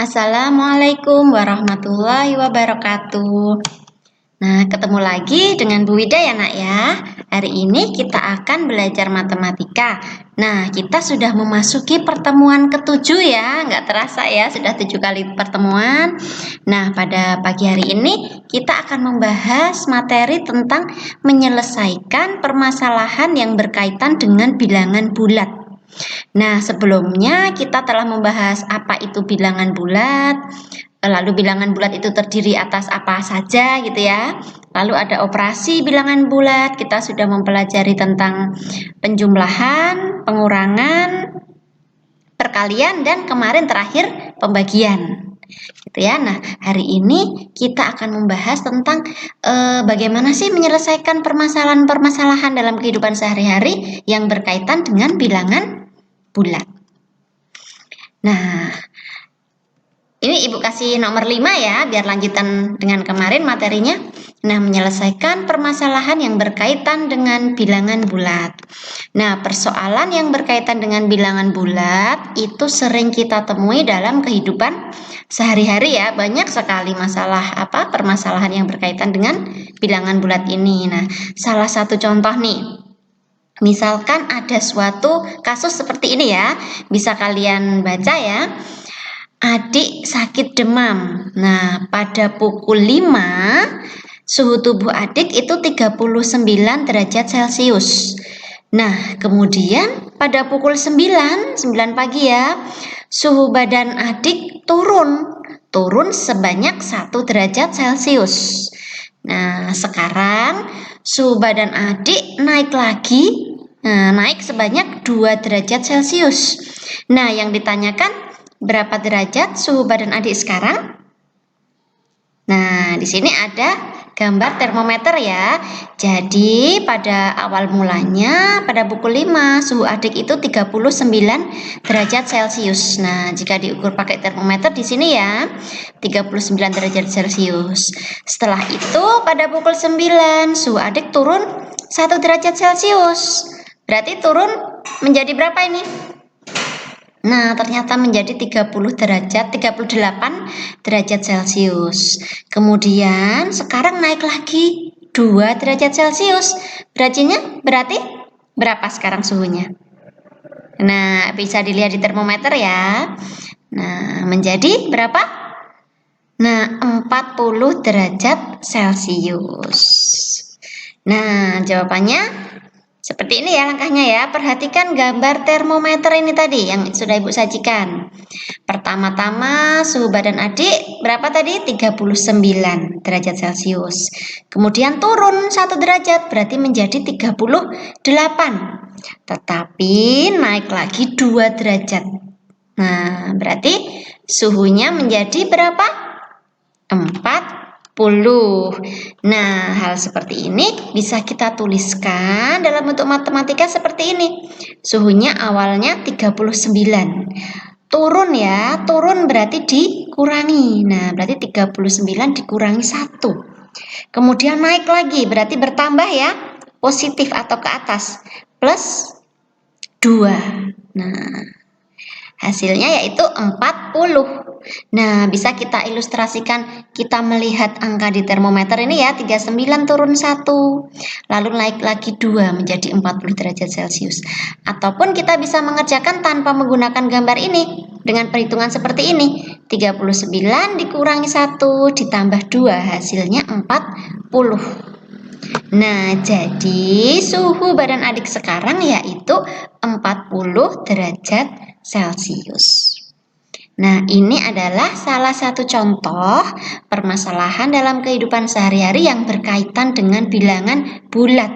Assalamualaikum warahmatullahi wabarakatuh. Nah, ketemu lagi dengan Bu Wida ya nak ya. Hari ini kita akan belajar matematika. Nah, kita sudah memasuki pertemuan ketujuh ya. Nggak terasa ya, sudah 7 kali pertemuan. Nah, pada pagi hari ini kita akan membahas materi tentang menyelesaikan permasalahan yang berkaitan dengan bilangan bulat. Nah, sebelumnya kita telah membahas apa itu bilangan bulat, lalu bilangan bulat itu terdiri atas apa saja gitu ya. Lalu ada operasi bilangan bulat, kita sudah mempelajari tentang penjumlahan, pengurangan, perkalian, dan kemarin terakhir pembagian. Gitu ya. Nah, hari ini kita akan membahas tentang bagaimana sih menyelesaikan permasalahan-permasalahan dalam kehidupan sehari-hari yang berkaitan dengan bilangan bulat. Nah, ini Ibu kasih nomor 5 ya, biar lanjutan dengan kemarin materinya. Nah, menyelesaikan permasalahan yang berkaitan dengan bilangan bulat. Nah, persoalan yang berkaitan dengan bilangan bulat itu sering kita temui dalam kehidupan sehari-hari ya. Banyak sekali permasalahan yang berkaitan dengan bilangan bulat ini. Nah, salah satu contoh nih. Misalkan ada suatu kasus seperti ini ya, bisa kalian baca ya. Adik sakit demam. Nah, pada pukul 5, suhu tubuh adik itu 39 derajat Celcius. Nah, kemudian pada pukul 9 pagi ya, suhu badan adik turun sebanyak 1 derajat Celcius. Nah, sekarang suhu badan adik naik lagi. Nah, naik sebanyak 2 derajat Celcius. Nah, yang ditanyakan berapa derajat suhu badan adik sekarang? Nah, di sini ada gambar termometer ya. Jadi, pada awal mulanya pada pukul 5 suhu adik itu 39 derajat Celcius. Nah, jika diukur pakai termometer di sini ya, 39 derajat Celcius. Setelah itu pada pukul 9 suhu adik turun 1 derajat Celcius. Berarti turun menjadi berapa ini? Nah, ternyata menjadi 38 derajat Celcius. Kemudian sekarang naik lagi 2 derajat Celcius. Berarti berapa sekarang suhunya? Nah, bisa dilihat di termometer ya. Nah, menjadi berapa? Nah, 40 derajat Celcius. Nah, jawabannya seperti ini ya langkahnya ya. Perhatikan gambar termometer ini tadi yang sudah Ibu sajikan. Pertama-tama suhu badan adik berapa tadi? 39 derajat Celcius. Kemudian turun 1 derajat berarti menjadi 38. Tetapi naik lagi 2 derajat. Nah, berarti suhunya menjadi berapa? 40. Nah, hal seperti ini bisa kita tuliskan dalam bentuk matematika seperti ini. Suhunya awalnya 39. Turun ya, turun berarti dikurangi. Nah, berarti 39 dikurangi 1. Kemudian naik lagi, berarti bertambah ya, positif atau ke atas, plus 2. Nah, hasilnya yaitu 40. Nah, bisa kita ilustrasikan, kita melihat angka di termometer ini ya, 39 turun 1, lalu naik lagi 2 menjadi 40 derajat Celcius. Ataupun kita bisa mengerjakan tanpa menggunakan gambar ini, dengan perhitungan seperti ini, 39 dikurangi 1 ditambah 2, hasilnya 40. Nah, jadi suhu badan adik sekarang yaitu 40 derajat Celcius. Nah, ini adalah salah satu contoh permasalahan dalam kehidupan sehari-hari yang berkaitan dengan bilangan bulat.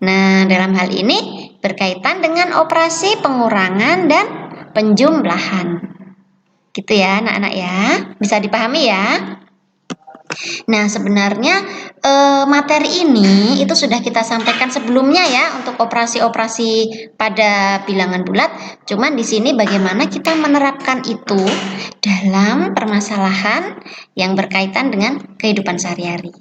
Nah, dalam hal ini berkaitan dengan operasi pengurangan dan penjumlahan. Gitu ya, anak-anak ya. Bisa dipahami ya? Nah, sebenarnya materi ini itu sudah kita sampaikan sebelumnya ya untuk operasi-operasi pada bilangan bulat. Cuman di sini bagaimana kita menerapkan itu dalam permasalahan yang berkaitan dengan kehidupan sehari-hari.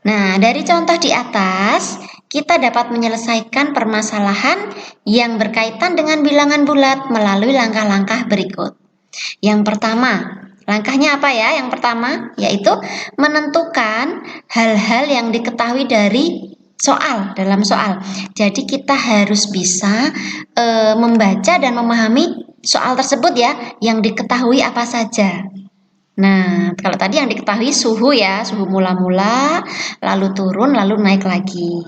Nah, dari contoh di atas, kita dapat menyelesaikan permasalahan yang berkaitan dengan bilangan bulat melalui langkah-langkah berikut. Yang pertama, langkahnya apa ya? Yang pertama yaitu menentukan hal-hal yang diketahui dari dalam soal. Jadi kita harus bisa membaca dan memahami soal tersebut ya, yang diketahui apa saja. Nah, kalau tadi yang diketahui suhu ya, suhu mula-mula, lalu turun, lalu naik lagi.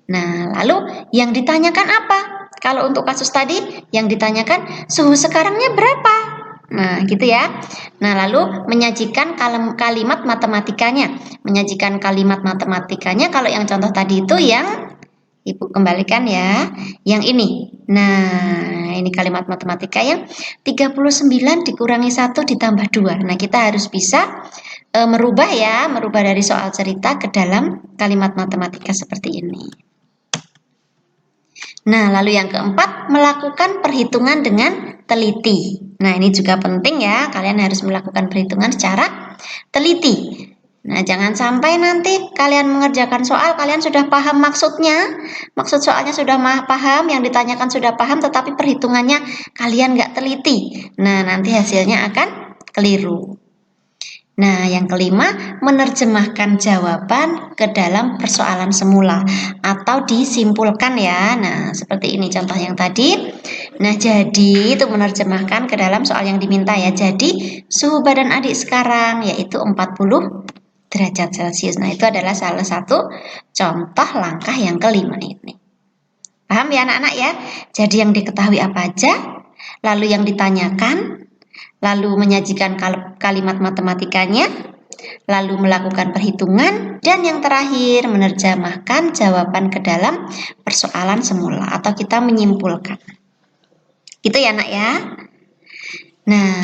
Nah, lalu yang ditanyakan apa? Kalau untuk kasus tadi, yang ditanyakan suhu sekarangnya berapa? Nah, gitu ya. Nah, lalu menyajikan kalimat matematikanya. Menyajikan kalimat matematikanya, kalau yang contoh tadi itu yang Ibu kembalikan ya, yang ini. Nah, ini kalimat matematika yang 39 dikurangi 1 ditambah 2. Nah, kita harus bisa merubah ya, merubah dari soal cerita ke dalam kalimat matematika seperti ini. Nah, lalu yang keempat, melakukan perhitungan dengan teliti. Nah, ini juga penting ya, kalian harus melakukan perhitungan secara teliti. Nah, jangan sampai nanti kalian mengerjakan soal, kalian sudah paham maksudnya, maksud soalnya sudah paham, yang ditanyakan sudah paham, tetapi perhitungannya kalian nggak teliti. Nah, nanti hasilnya akan keliru. Nah, yang kelima, menerjemahkan jawaban ke dalam persoalan semula atau disimpulkan ya. Nah, seperti ini contoh yang tadi. Nah, jadi itu menerjemahkan ke dalam soal yang diminta ya. Jadi, suhu badan adik sekarang yaitu 40 derajat Celcius. Nah, itu adalah salah satu contoh langkah yang kelima ini. Paham ya anak-anak ya? Jadi yang diketahui apa aja, lalu yang ditanyakan, lalu menyajikan kalimat matematikanya, lalu melakukan perhitungan, dan yang terakhir menerjemahkan jawaban ke dalam persoalan semula atau kita menyimpulkan. Gitu ya anak ya. Nah,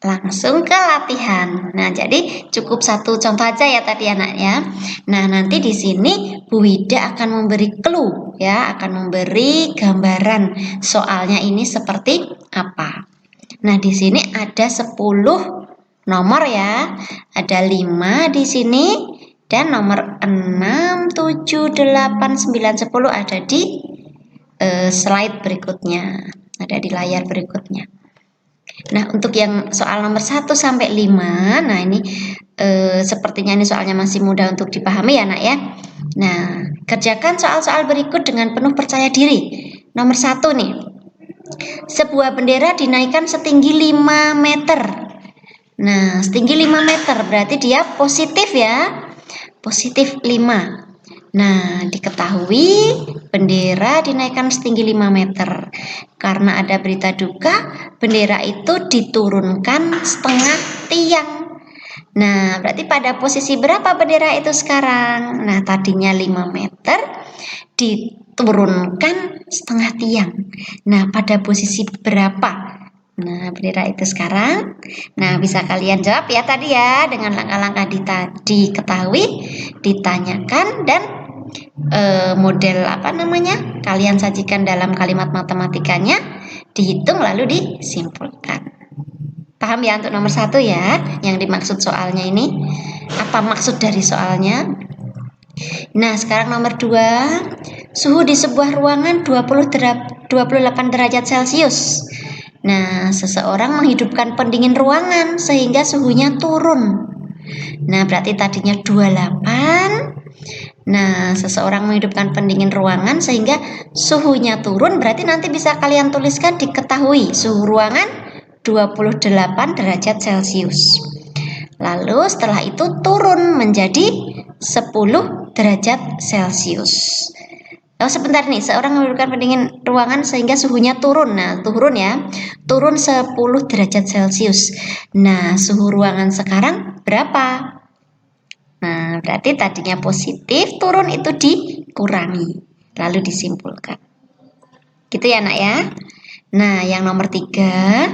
langsung ke latihan. Nah, jadi cukup satu contoh aja ya tadi anak ya. Nah, nanti di sini Bu Wida akan memberi clue ya, akan memberi gambaran soalnya ini seperti apa. Nah, di sini ada 10 nomor ya. Ada 5 di sini dan nomor 6, 7, 8, 9, 10 ada di slide berikutnya. Ada di layar berikutnya. Nah, untuk yang soal nomor 1 sampai 5, nah ini sepertinya ini soalnya masih mudah untuk dipahami ya, Nak ya. Nah, kerjakan soal-soal berikut dengan penuh percaya diri. Nomor 1 nih. Sebuah bendera dinaikkan setinggi 5 meter. Nah, setinggi 5 meter berarti dia positif ya. Positif 5. Nah, diketahui bendera dinaikkan setinggi 5 meter. Karena ada berita duka, bendera itu diturunkan setengah tiang. Nah, berarti pada posisi berapa bendera itu sekarang? Nah, tadinya 5 meter diturunkan setengah tiang. Nah, pada posisi berapa? Nah, bendera itu sekarang. Nah, bisa kalian jawab ya tadi ya dengan langkah-langkah diketahui, ditanyakan dan model apa namanya? Kalian sajikan dalam kalimat matematikanya, dihitung lalu disimpulkan. Paham ya untuk nomor 1 ya, yang dimaksud soalnya ini? Apa maksud dari soalnya? Nah, sekarang nomor 2, suhu di sebuah ruangan 28 derajat Celcius. Nah, seseorang menghidupkan pendingin ruangan sehingga suhunya turun. Nah, berarti tadinya 28. Nah, seseorang menghidupkan pendingin ruangan sehingga suhunya turun, berarti nanti bisa kalian tuliskan diketahui suhu ruangan 28 derajat Celcius. Lalu setelah itu turun menjadi 10 derajat Celcius. Oh, sebentar nih, seorang menghidupkan pendingin ruangan sehingga suhunya turun. Nah, turun ya. Turun 10 derajat Celcius. Nah, suhu ruangan sekarang berapa? Nah, berarti tadinya positif, turun itu dikurangi. Lalu disimpulkan. Gitu ya, Nak ya. Nah, yang nomor 3.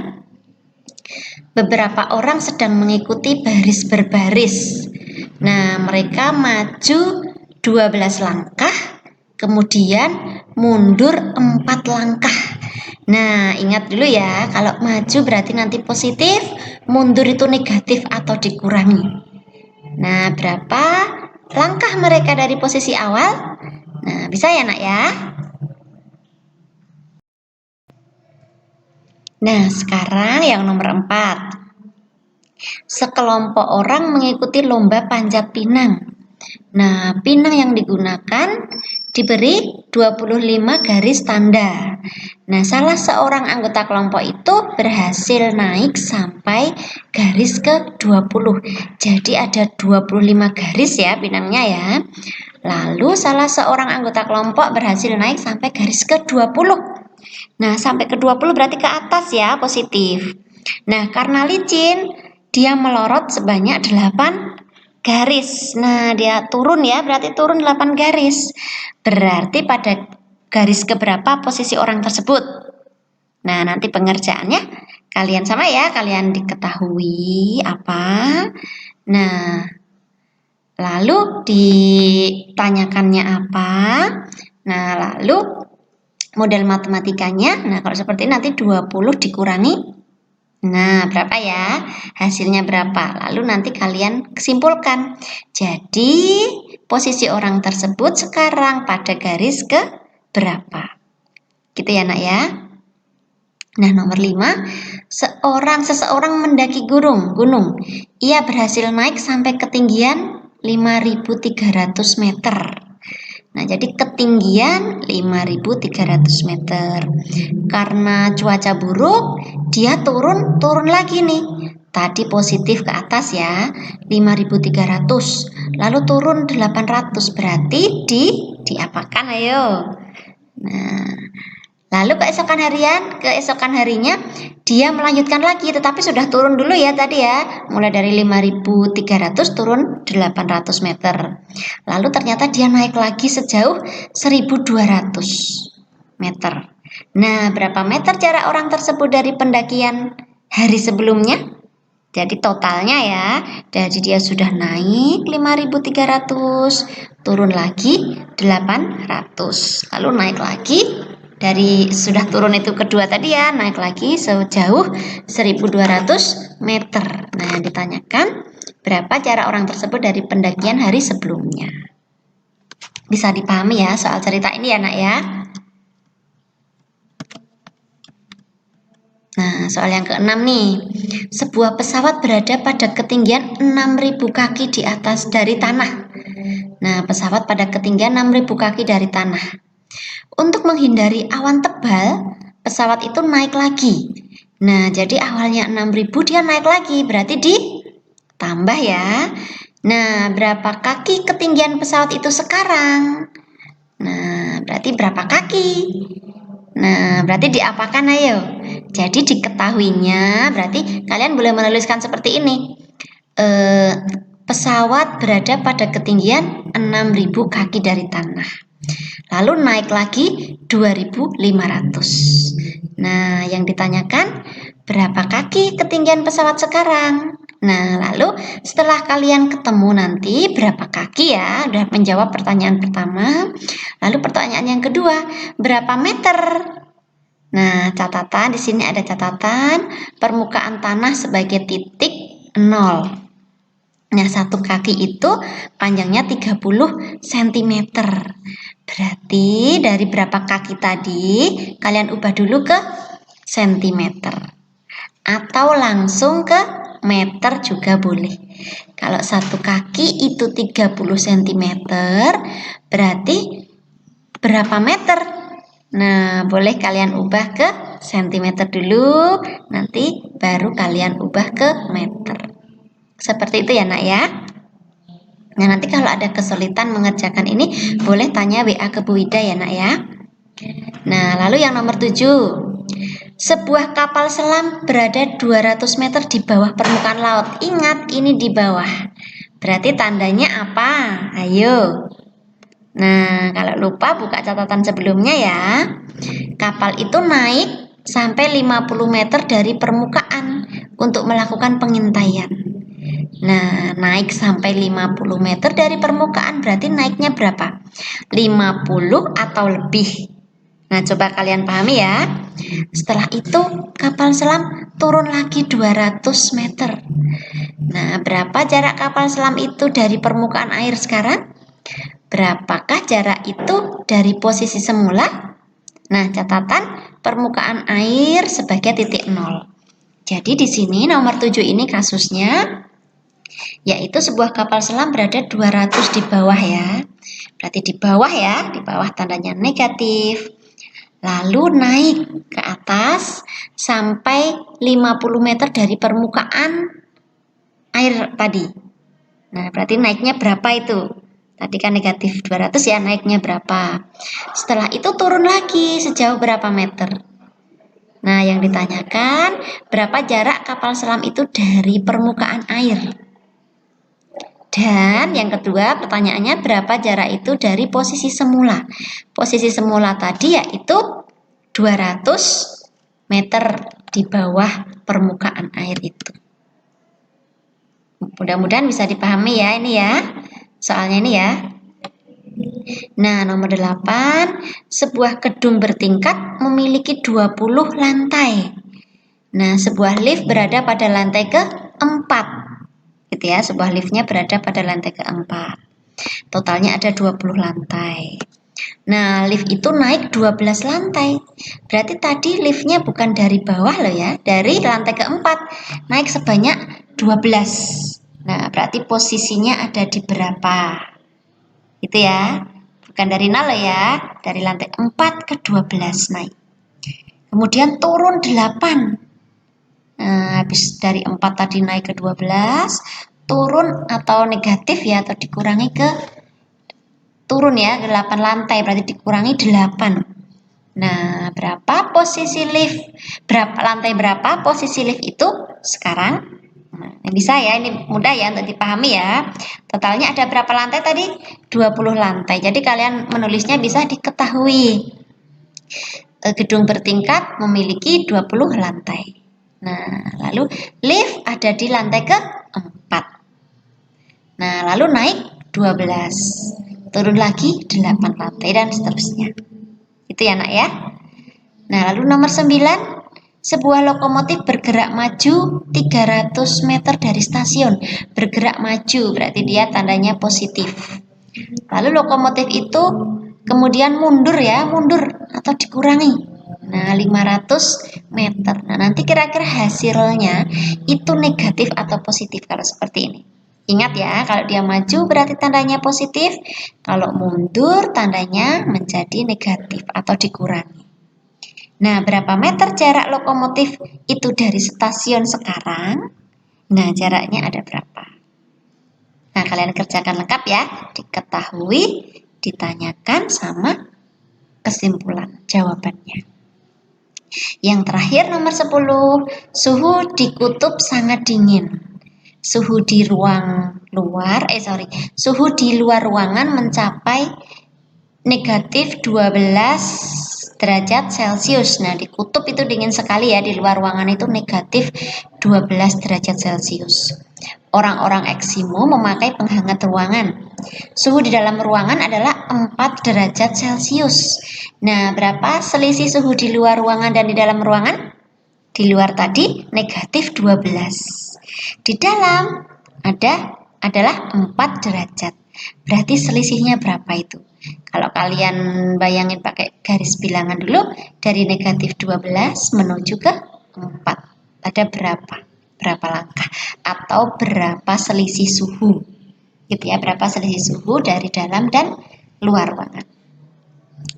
Beberapa orang sedang mengikuti baris berbaris. Nah, mereka maju 12 langkah, kemudian mundur 4 langkah. Nah, ingat dulu ya, kalau maju berarti nanti positif, mundur itu negatif atau dikurangi. Nah, berapa langkah mereka dari posisi awal? Nah, bisa ya, Nak ya? Nah, sekarang yang nomor 4. Sekelompok orang mengikuti lomba panjat pinang. Nah, pinang yang digunakan diberi 25 garis tanda. Nah, salah seorang anggota kelompok itu berhasil naik sampai garis ke-20. Jadi ada 25 garis ya pinangnya ya. Lalu salah seorang anggota kelompok berhasil naik sampai garis ke-20. Nah, sampai ke-20 berarti ke atas ya, positif. Nah, karena licin, dia melorot sebanyak 8 garis. Nah, dia turun ya, berarti turun 8 garis. Berarti pada garis keberapa posisi orang tersebut? Nah, nanti pengerjaannya kalian sama ya, kalian diketahui apa. Nah, lalu ditanyakannya apa. Nah, lalu model matematikanya. Nah, kalau seperti ini nanti 20 dikurangi. Nah, berapa ya? Hasilnya berapa? Lalu nanti kalian simpulkan. Jadi, posisi orang tersebut sekarang pada garis ke berapa? Gitu ya, Nak ya. Nah, nomor 5. Seseorang mendaki gunung. Ia berhasil naik sampai ketinggian 5.300 meter. Nah, jadi ketinggian 5.300 meter. Karena cuaca buruk, dia turun lagi nih. Tadi positif ke atas ya, 5.300. Lalu turun 800, berarti diapakan ayo. Nah, lalu keesokan harinya dia melanjutkan lagi, tetapi sudah turun dulu ya tadi ya. Mulai dari 5.300 turun 800 meter. Lalu ternyata dia naik lagi sejauh 1.200 meter. Nah, berapa meter jarak orang tersebut dari pendakian hari sebelumnya? Jadi totalnya ya, jadi dia sudah naik 5.300, turun lagi 800. Lalu naik lagi dari sudah turun itu kedua tadi ya, naik lagi sejauh 1.200 meter. Nah, yang ditanyakan berapa jarak orang tersebut dari pendakian hari sebelumnya. Bisa dipahami ya soal cerita ini ya, Nak ya. Nah, soal yang ke-6 nih. Sebuah pesawat berada pada ketinggian 6.000 kaki di atas dari tanah. Nah, pesawat pada ketinggian 6.000 kaki dari tanah. Untuk menghindari awan tebal, pesawat itu naik lagi. Nah, jadi awalnya 6.000 dia naik lagi, berarti ditambah ya. Nah, berapa kaki ketinggian pesawat itu sekarang? Nah, berarti berapa kaki? Nah, berarti diapakan ayo? Jadi diketahuinya, berarti kalian boleh menuliskan seperti ini. Pesawat berada pada ketinggian 6.000 kaki dari tanah. Lalu naik lagi 2.500. Nah, yang ditanyakan berapa kaki ketinggian pesawat sekarang? Nah, lalu setelah kalian ketemu nanti berapa kaki ya, udah menjawab pertanyaan pertama. Lalu pertanyaan yang kedua, berapa meter? Nah, catatan di sini ada catatan permukaan tanah sebagai titik 0. Nah, satu kaki itu panjangnya 30 cm. Berarti dari berapa kaki tadi, kalian ubah dulu ke cm. Atau langsung ke meter juga boleh. Kalau satu kaki itu 30 cm, berarti berapa meter? Nah, boleh kalian ubah ke cm dulu, nanti baru kalian ubah ke meter. Seperti itu ya, Nak ya. Nah, nanti kalau ada kesulitan mengerjakan ini, boleh tanya WA ke Bu Ida ya, Nak ya. Nah, lalu yang nomor 7. Sebuah kapal selam berada 200 meter di bawah permukaan laut. Ingat, ini di bawah. Berarti tandanya apa? Ayo. Nah, kalau lupa buka catatan sebelumnya ya. Kapal itu naik sampai 50 meter dari permukaan untuk melakukan pengintaian. Nah, naik sampai 50 meter dari permukaan berarti naiknya berapa? 50 atau lebih. Nah, coba kalian pahami ya. Setelah itu kapal selam turun lagi 200 meter. Nah, berapa jarak kapal selam itu dari permukaan air sekarang? Berapakah jarak itu dari posisi semula? Nah, catatan permukaan air sebagai titik nol. Jadi di sini nomor 7 ini kasusnya, yaitu sebuah kapal selam berada 200 di bawah ya. Berarti di bawah ya, di bawah tandanya negatif. Lalu naik ke atas sampai 50 meter dari permukaan air tadi. Nah, berarti naiknya berapa itu? Tadi kan negatif 200 ya, naiknya berapa? Setelah itu turun lagi sejauh berapa meter? Nah, yang ditanyakan berapa jarak kapal selam itu dari permukaan air? Dan yang kedua pertanyaannya berapa jarak itu dari posisi semula? Posisi semula tadi yaitu 200 meter di bawah permukaan air itu. Mudah-mudahan bisa dipahami ya ini ya. Soalnya ini ya. Nah, nomor 8, sebuah gedung bertingkat memiliki 20 lantai. Nah, sebuah lift berada pada lantai ke-4. Gitu ya, sebuah liftnya berada pada lantai ke-4. Totalnya ada 20 lantai. Nah, lift itu naik 12 lantai. Berarti tadi liftnya bukan dari bawah loh ya, dari lantai ke-4. Naik sebanyak 12. Nah, berarti posisinya ada di berapa? Itu ya. Bukan dari 0 loh ya, dari lantai 4 ke 12 naik. Kemudian turun 8. Nah, habis dari 4 tadi naik ke 12, turun atau negatif ya, atau dikurangi ke turun ya, 8 lantai, berarti dikurangi 8. Nah, berapa posisi lift? Lantai berapa posisi lift itu sekarang? Nah, bisa ya, ini mudah ya untuk dipahami ya. Totalnya ada berapa lantai tadi? 20 lantai. Jadi kalian menulisnya bisa diketahui. Gedung bertingkat memiliki 20 lantai. Nah, lalu lift ada di lantai ke-4. Nah, lalu naik 12. Turun lagi 8 lantai dan seterusnya. Itu ya, Nak ya. Nah, lalu nomor 9. Sebuah lokomotif bergerak maju 300 meter dari stasiun. Bergerak maju berarti dia tandanya positif. Lalu lokomotif itu kemudian mundur ya, mundur atau dikurangi. Nah, 500 meter. Nah, nanti kira-kira hasilnya itu negatif atau positif kalau seperti ini. Ingat ya, kalau dia maju berarti tandanya positif, kalau mundur tandanya menjadi negatif atau dikurangi. Nah, berapa meter jarak lokomotif itu dari stasiun sekarang? Nah, jaraknya ada berapa? Nah, kalian kerjakan lengkap ya. Diketahui, ditanyakan, sama kesimpulan jawabannya. Yang terakhir nomor 10, suhu di kutub sangat dingin. Suhu di suhu di luar ruangan mencapai negatif 12 derajat Celcius. Nah, di kutub itu dingin sekali ya, di luar ruangan itu negatif 12 derajat Celcius. Orang-orang Eskimo memakai penghangat ruangan. Suhu di dalam ruangan adalah 4 derajat Celcius. Nah, berapa selisih suhu di luar ruangan dan di dalam ruangan? Di luar tadi negatif 12. Di dalam adalah 4 derajat. Berarti selisihnya berapa itu? Kalau kalian bayangin pakai garis bilangan dulu, dari negatif 12 menuju ke 4. Ada berapa? Berapa langkah? Atau berapa selisih suhu? Gitu ya, berapa selisih suhu dari dalam dan luar ruangan.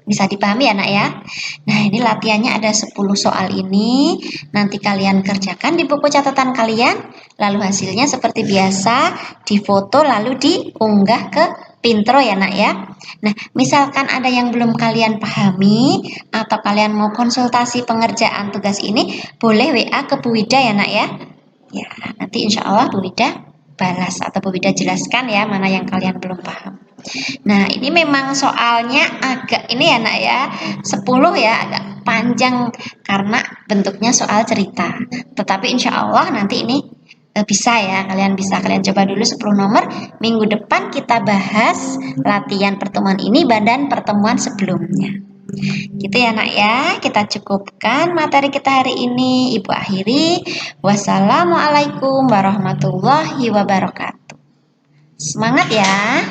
Bisa dipahami ya, Nak ya? Nah, ini latihannya ada 10 soal ini. Nanti kalian kerjakan di buku catatan kalian. Lalu hasilnya seperti biasa difoto lalu diunggah ke Pintro ya, Nak ya. Nah, misalkan ada yang belum kalian pahami atau kalian mau konsultasi pengerjaan tugas ini, boleh WA ke Bu Wida ya, Nak ya. Ya, nanti insya Allah Bu Wida balas atau Bu Wida jelaskan ya mana yang kalian belum paham. Nah, ini memang soalnya agak ini ya, Nak ya. 10 ya, agak panjang karena bentuknya soal cerita. Tetapi insya Allah nanti ini bisa ya, kalian coba dulu 10 nomor. Minggu depan kita bahas latihan pertemuan ini dan pertemuan sebelumnya. Gitu ya, Nak ya. Kita cukupkan materi kita hari ini. Ibu akhiri. Wassalamualaikum warahmatullahi wabarakatuh. Semangat ya.